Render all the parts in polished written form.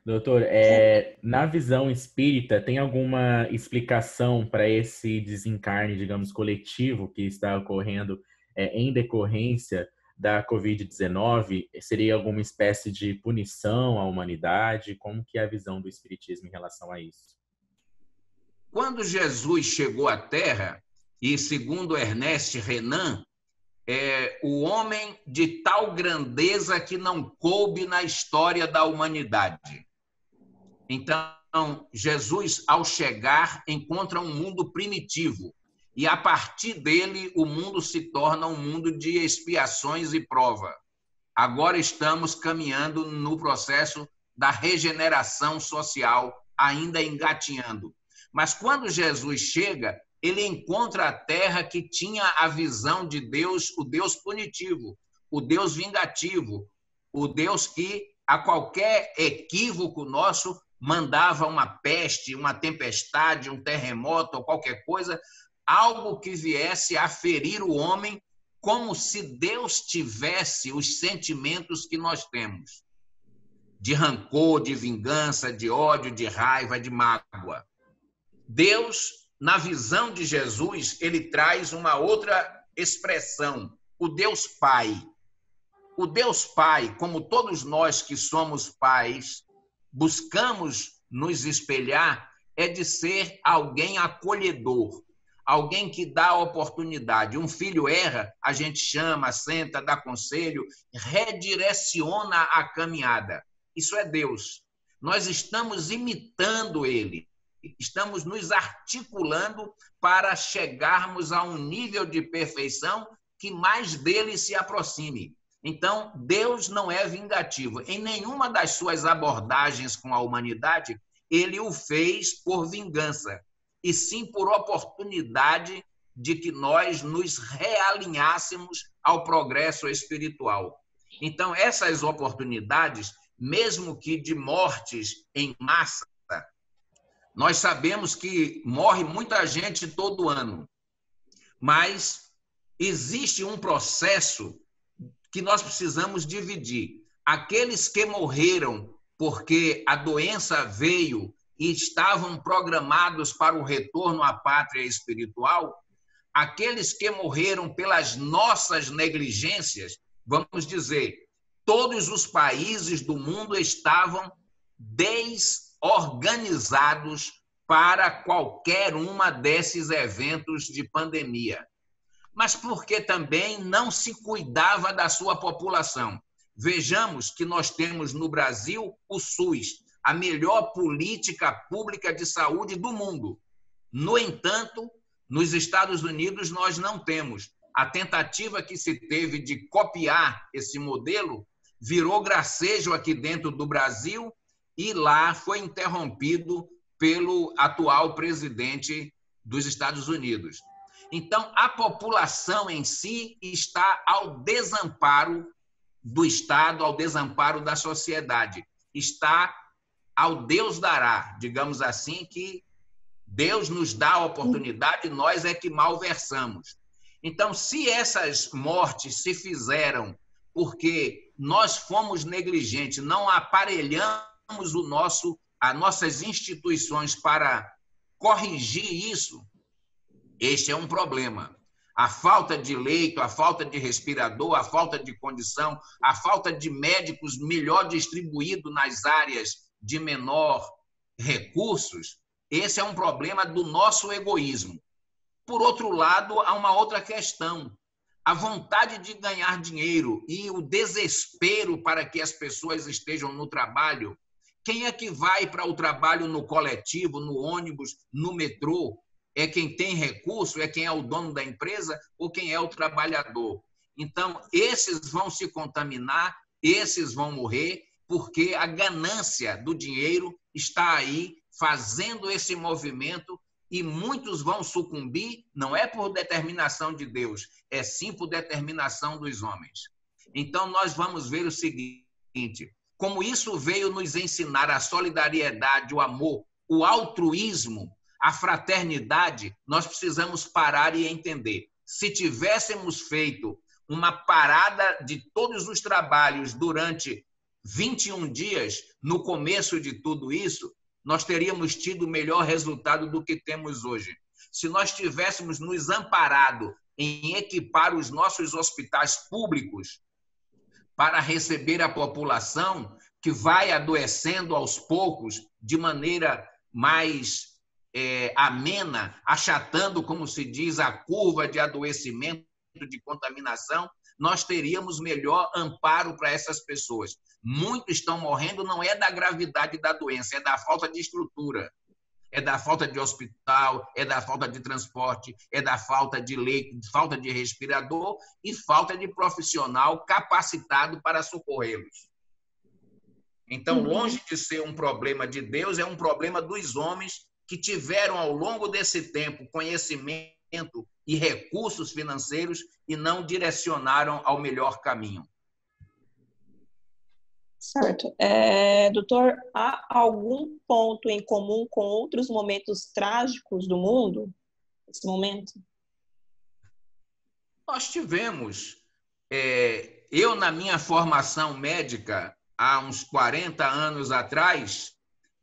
Doutor, na visão espírita, tem alguma explicação para esse desencarne, digamos, coletivo que está ocorrendo em decorrência da Covid-19? Seria alguma espécie de punição à humanidade? Como que é a visão do espiritismo em relação a isso? Quando Jesus chegou à Terra, e segundo Ernest Renan, o homem de tal grandeza que não coube na história da humanidade. Então, Jesus, ao chegar, encontra um mundo primitivo, e a partir dele o mundo se torna um mundo de expiações e prova. Agora estamos caminhando no processo da regeneração social, ainda engatinhando. Mas quando Jesus chega, ele encontra a terra que tinha a visão de Deus, o Deus punitivo, o Deus vingativo, o Deus que, a qualquer equívoco nosso, mandava uma peste, uma tempestade, um terremoto ou qualquer coisa, algo que viesse a ferir o homem, como se Deus tivesse os sentimentos que nós temos, de rancor, de vingança, de ódio, de raiva, de mágoa. Deus, na visão de Jesus, ele traz uma outra expressão, o Deus Pai. O Deus Pai, como todos nós que somos pais, buscamos nos espelhar, é de ser alguém acolhedor, alguém que dá oportunidade. Um filho erra, a gente chama, senta, dá conselho, redireciona a caminhada. Isso é Deus. Nós estamos imitando ele, estamos nos articulando para chegarmos a um nível de perfeição que mais dele se aproxime. Então, Deus não é vingativo. Em nenhuma das suas abordagens com a humanidade, ele o fez por vingança, e sim por oportunidade de que nós nos realinhássemos ao progresso espiritual. Então, essas oportunidades, mesmo que de mortes em massa, nós sabemos que morre muita gente todo ano, mas existe um processo que nós precisamos dividir. Aqueles que morreram porque a doença veio e estavam programados para o retorno à pátria espiritual, aqueles que morreram pelas nossas negligências, vamos dizer, todos os países do mundo estavam desorganizados para qualquer uma desses eventos de pandemia. Mas porque também não se cuidava da sua população. Vejamos que nós temos no Brasil o SUS, a melhor política pública de saúde do mundo. No entanto, nos Estados Unidos nós não temos. A tentativa que se teve de copiar esse modelo virou gracejo aqui dentro do Brasil e lá foi interrompido pelo atual presidente dos Estados Unidos. Então, a população em si está ao desamparo do Estado, ao desamparo da sociedade. Está ao Deus dará, digamos assim, que Deus nos dá a oportunidade, nós é que malversamos. Então, se essas mortes se fizeram porque nós fomos negligentes, não aparelhamos as nossas instituições para corrigir isso, este é um problema. A falta de leito, a falta de respirador, a falta de condição, a falta de médicos melhor distribuídos nas áreas de menor recursos, esse é um problema do nosso egoísmo. Por outro lado, há uma outra questão. A vontade de ganhar dinheiro e o desespero para que as pessoas estejam no trabalho. Quem é que vai para o trabalho no coletivo, no ônibus, no metrô? É quem tem recurso? É quem é o dono da empresa? Ou quem é o trabalhador? Então, esses vão se contaminar, esses vão morrer, porque a ganância do dinheiro está aí fazendo esse movimento e muitos vão sucumbir, não é por determinação de Deus, é sim por determinação dos homens. Então, nós vamos ver o seguinte, como isso veio nos ensinar a solidariedade, o amor, o altruísmo, a fraternidade, nós precisamos parar e entender. Se tivéssemos feito uma parada de todos os trabalhos durante 21 dias, no começo de tudo isso, nós teríamos tido melhor resultado do que temos hoje. Se nós tivéssemos nos amparado em equipar os nossos hospitais públicos para receber a população que vai adoecendo aos poucos, de maneira mais amena, achatando, como se diz, a curva de adoecimento, de contaminação, nós teríamos melhor amparo para essas pessoas. Muitos estão morrendo, não é da gravidade da doença, é da falta de estrutura, é da falta de hospital, é da falta de transporte, é da falta de leito, falta de respirador e falta de profissional capacitado para socorrê-los. Então, longe de ser um problema de Deus, é um problema dos homens que tiveram ao longo desse tempo conhecimento e recursos financeiros e não direcionaram ao melhor caminho. Certo. Doutor, há algum ponto em comum com outros momentos trágicos do mundo, nesse momento? Nós tivemos. Eu, na minha formação médica, há uns 40 anos atrás,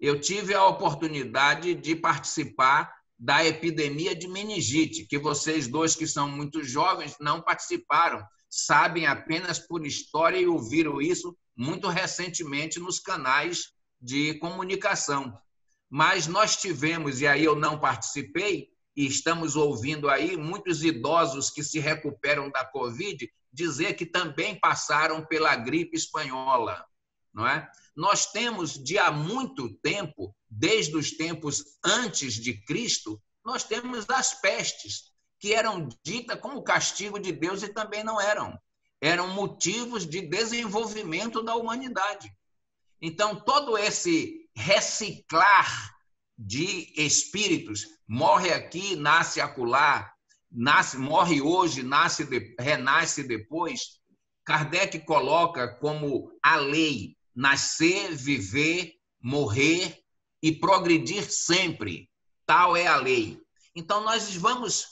eu tive a oportunidade de participar da epidemia de meningite, que vocês dois que são muito jovens não participaram, sabem apenas por história e ouviram isso muito recentemente nos canais de comunicação. Mas nós tivemos, e aí eu não participei, e estamos ouvindo aí muitos idosos que se recuperam da Covid dizer que também passaram pela gripe espanhola, não é? Nós temos, de há muito tempo, desde os tempos antes de Cristo, nós temos as pestes, que eram ditas como castigo de Deus e também não eram. Eram motivos de desenvolvimento da humanidade. Então, todo esse reciclar de espíritos, morre aqui, nasce acolá, morre hoje, renasce depois, Kardec coloca como a lei nascer, viver, morrer e progredir sempre. Tal é a lei. Então, nós vamos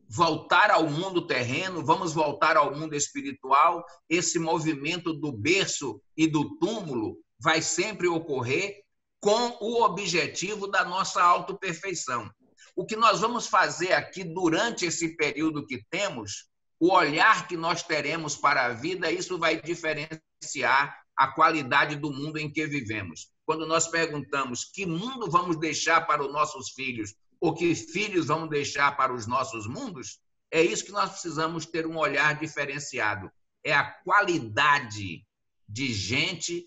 voltar ao mundo terreno, vamos voltar ao mundo espiritual. Esse movimento do berço e do túmulo vai sempre ocorrer com o objetivo da nossa autoperfeição. O que nós vamos fazer aqui durante esse período que temos, o olhar que nós teremos para a vida, isso vai diferenciar a qualidade do mundo em que vivemos. Quando nós perguntamos que mundo vamos deixar para os nossos filhos, ou que filhos vamos deixar para os nossos mundos, é isso que nós precisamos ter um olhar diferenciado. É a qualidade de gente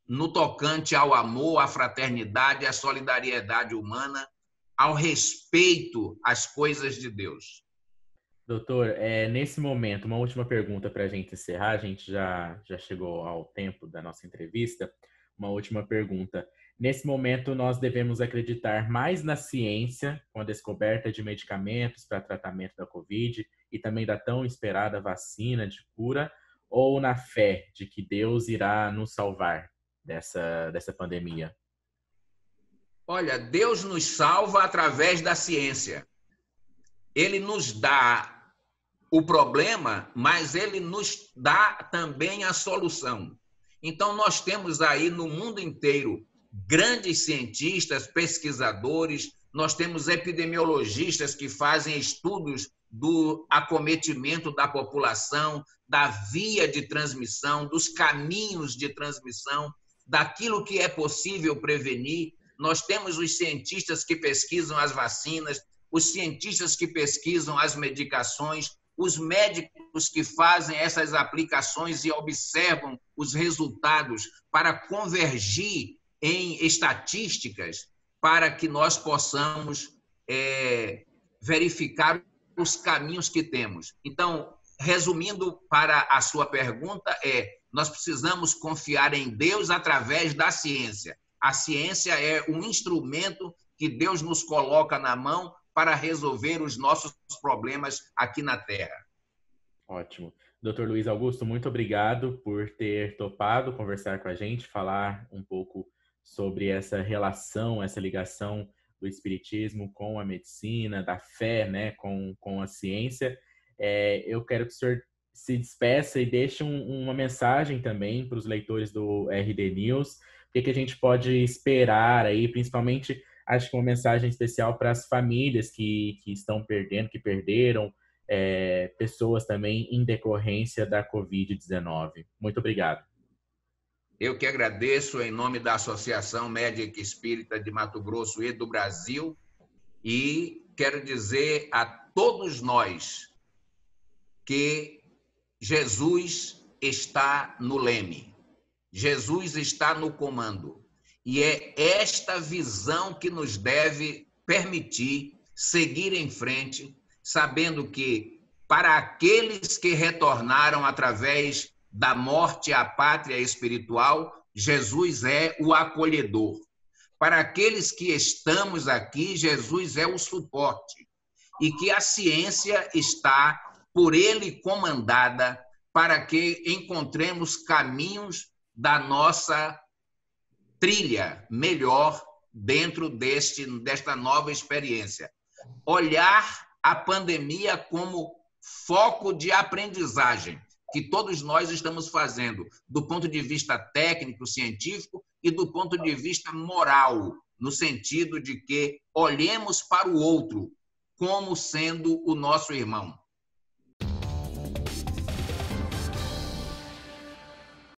no tocante ao amor, à fraternidade, à solidariedade humana, ao respeito às coisas de Deus. Doutor, nesse momento, uma última pergunta para a gente encerrar. A gente já chegou ao tempo da nossa entrevista. Uma última pergunta. Nesse momento, nós devemos acreditar mais na ciência, com a descoberta de medicamentos para tratamento da Covid e também da tão esperada vacina de cura, ou na fé de que Deus irá nos salvar dessa pandemia? Olha, Deus nos salva através da ciência. Ele nos dá o problema, mas ele nos dá também a solução. Então, nós temos aí no mundo inteiro grandes cientistas, pesquisadores, nós temos epidemiologistas que fazem estudos do acometimento da população, da via de transmissão, dos caminhos de transmissão, daquilo que é possível prevenir. Nós temos os cientistas que pesquisam as vacinas, os cientistas que pesquisam as medicações, os médicos que fazem essas aplicações e observam os resultados para convergir em estatísticas para que nós possamos verificar os caminhos que temos. Então, resumindo para a sua pergunta, nós precisamos confiar em Deus através da ciência. A ciência é um instrumento que Deus nos coloca na mão para resolver os nossos problemas aqui na Terra. Ótimo. Dr. Luiz Augusto, muito obrigado por ter topado conversar com a gente, falar um pouco sobre essa relação, essa ligação do espiritismo com a medicina, da fé, né, com a ciência. Eu quero que o senhor se despeça e deixe uma mensagem também para os leitores do RD News. O que a gente pode esperar aí, principalmente, acho que uma mensagem especial para as famílias que estão perdendo, que perderam pessoas também em decorrência da Covid-19. Muito obrigado. Eu que agradeço em nome da Associação Médica Espírita de Mato Grosso e do Brasil, e quero dizer a todos nós que Jesus está no leme, Jesus está no comando, e é esta visão que nos deve permitir seguir em frente, sabendo que para aqueles que retornaram através da morte à pátria espiritual, Jesus é o acolhedor. Para aqueles que estamos aqui, Jesus é o suporte. E que a ciência está por ele comandada para que encontremos caminhos da nossa trilha melhor dentro desta nova experiência. Olhar a pandemia como foco de aprendizagem, que todos nós estamos fazendo, do ponto de vista técnico, científico e do ponto de vista moral, no sentido de que olhemos para o outro como sendo o nosso irmão.